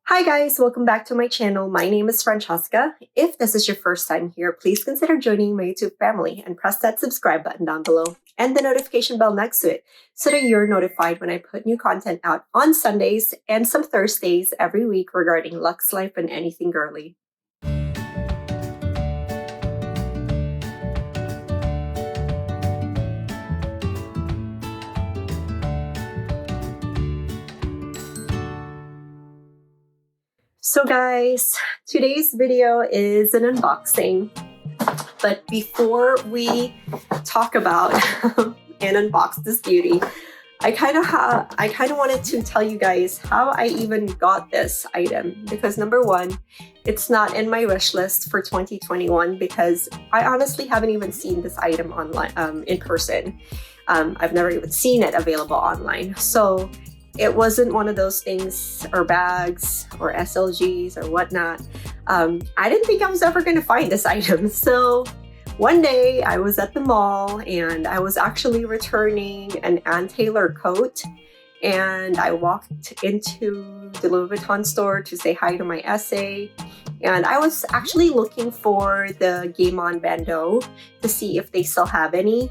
Hi guys, welcome back to my channel. My name is Francesca. If this is your first time here, please consider joining my YouTube family and press that subscribe button down below and the notification bell next to it so that you're notified when I put new content out on Sundays and some Thursdays every week regarding luxe life and anything girly. So guys, today's video is an unboxing, but before we talk about and unbox this beauty, I kind of wanted to tell you guys how I even got this item, because number one, it's not in my wish list for 2021 because I honestly haven't even seen this item online in person. I've never even seen it available online. So it wasn't one of those things or bags or SLGs or whatnot. I didn't think I was ever going to find this item. So one day I was at the mall and I was actually returning an Ann Taylor coat, and I walked into the Louis Vuitton store to say hi to my SA, and I was actually looking for the Game On bandeau to see if they still have any,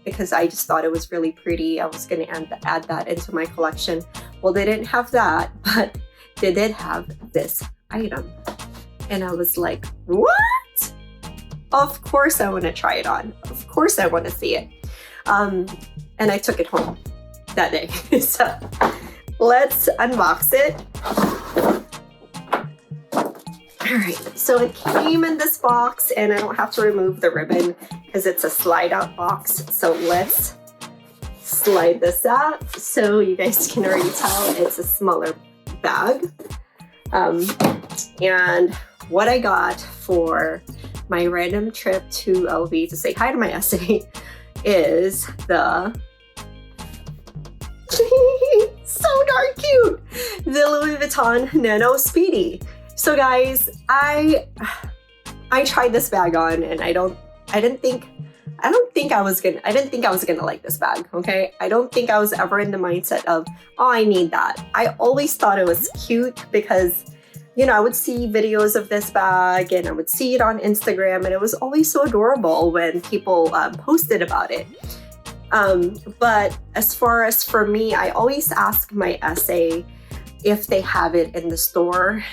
because I just thought it was really pretty. I was going to add that into my collection. Well, they didn't have that, but they did have this item. And I was like, what? Of course I want to try it on. Of course I want to see it. And I took it home that day. So let's unbox it. All right, so it came in this box and I don't have to remove the ribbon because it's a slide out box. So let's slide this out so you guys can already tell it's a smaller bag. And what I got for my random trip to LV to say hi to my SA is the so darn cute, the Louis Vuitton Nano Speedy. So guys, I tried this bag on and I didn't think I was gonna like this bag, okay? I don't think I was ever in the mindset of, oh, I need that. I always thought it was cute because, you know, I would see videos of this bag and I would see it on Instagram, and it was always so adorable when people posted about it. But as far as for me, I always ask my SA if they have it in the store.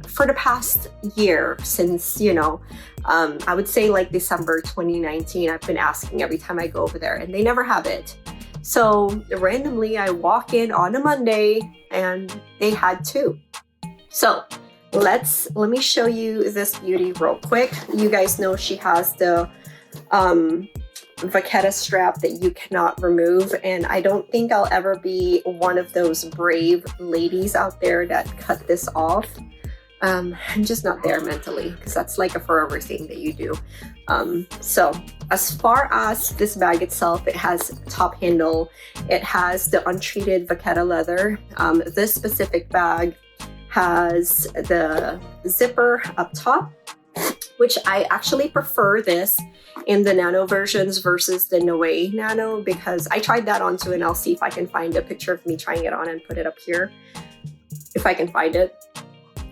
For the past year, since, you know, I would say like December 2019, I've been asking every time I go over there and they never have it. So randomly I walk in on a Monday and they had two. So let me show you this beauty real quick. You guys know she has the vaqueta strap that you cannot remove, and I don't think I'll ever be one of those brave ladies out there that cut this off. I'm just not there mentally, because that's like a forever thing that you do. So as far as this bag itself, it has a top handle, it has the untreated vaqueta leather. This specific bag has the zipper up top, which I actually prefer this in the Nano versions versus the Noe Nano, because I tried that on too, and I'll see if I can find a picture of me trying it on and put it up here, if I can find it.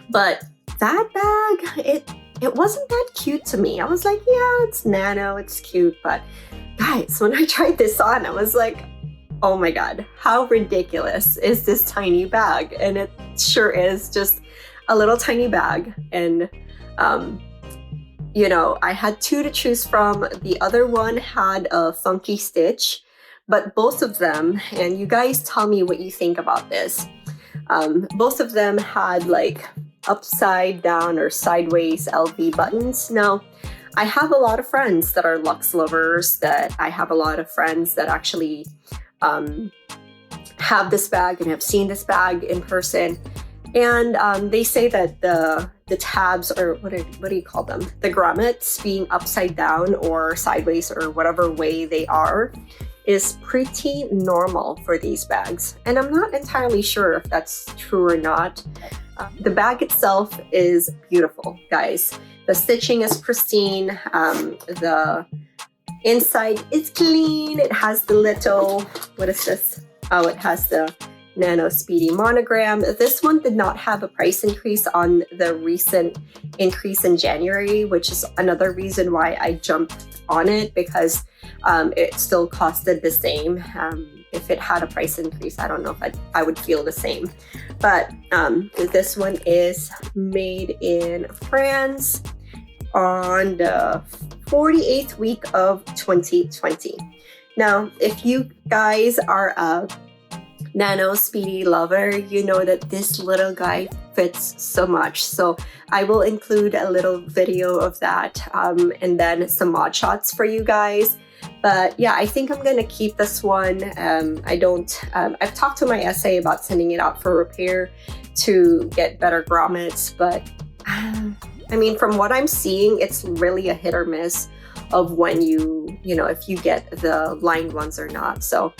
But that bag, it wasn't that cute to me. I was like, yeah, it's Nano, it's cute, but guys, when I tried this on, I was like, oh my God, how ridiculous is this tiny bag? And it sure is just a little tiny bag. And you know, I had two to choose from. The other one had a funky stitch, but both of them, and you guys tell me what you think about this, both of them had like upside down or sideways LV buttons. Now, I have a lot of friends that are luxe lovers, that I have a lot of friends that actually have this bag and have seen this bag in person. And they say that the tabs, or what do you call them? The grommets being upside down or sideways or whatever way they are is pretty normal for these bags. And I'm not entirely sure if that's true or not. The bag itself is beautiful, guys. The stitching is pristine. The inside is clean. It has the little, what is this? Oh, it has the Nano Speedy monogram. This one did not have a price increase on the recent increase in January, which is another reason why I jumped on it, because it still costed the same. If it had a price increase, I don't know if I would feel the same. But this one is made in France on the 48th week of 2020. Now, if you guys are a Nano Speedy lover, you know that this little guy fits so much. So I will include a little video of that and then some mod shots for you guys. But yeah, I think I'm gonna keep this one. I've talked to my SA about sending it out for repair to get better grommets, but I mean, from what I'm seeing, it's really a hit or miss of when if you get the lined ones or not. So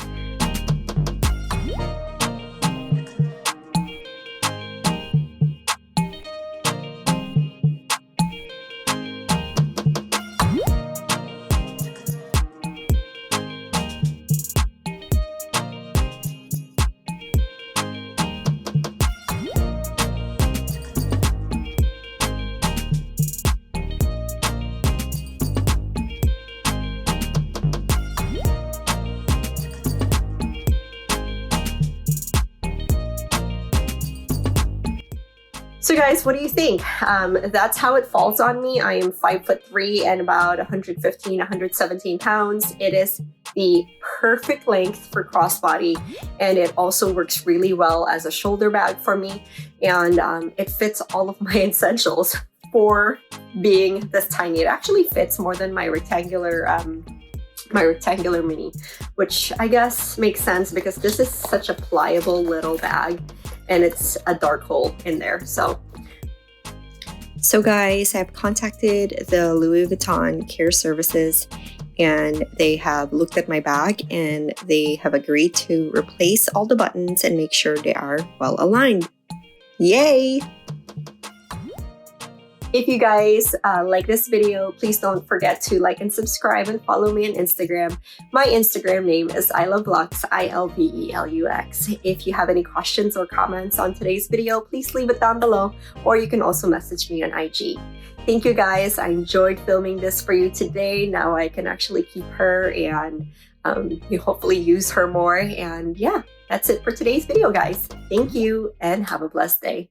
So guys, what do you think? That's how it falls on me. I am 5'3" and about 115, 117 pounds. It is the perfect length for crossbody, and it also works really well as a shoulder bag for me. And it fits all of my essentials for being this tiny. It actually fits more than my rectangular mini, which I guess makes sense because this is such a pliable little bag. And it's a dark hole in there. So guys, I've contacted the Louis Vuitton Care Services, and they have looked at my bag and they have agreed to replace all the buttons and make sure they are well aligned. Yay! If you guys like this video, please don't forget to like and subscribe and follow me on Instagram. My Instagram name is ilovelux, ILVELUX. If you have any questions or comments on today's video, please leave it down below, or you can also message me on IG. Thank you guys. I enjoyed filming this for you today. Now I can actually keep her and hopefully use her more. And yeah, that's it for today's video, guys. Thank you and have a blessed day.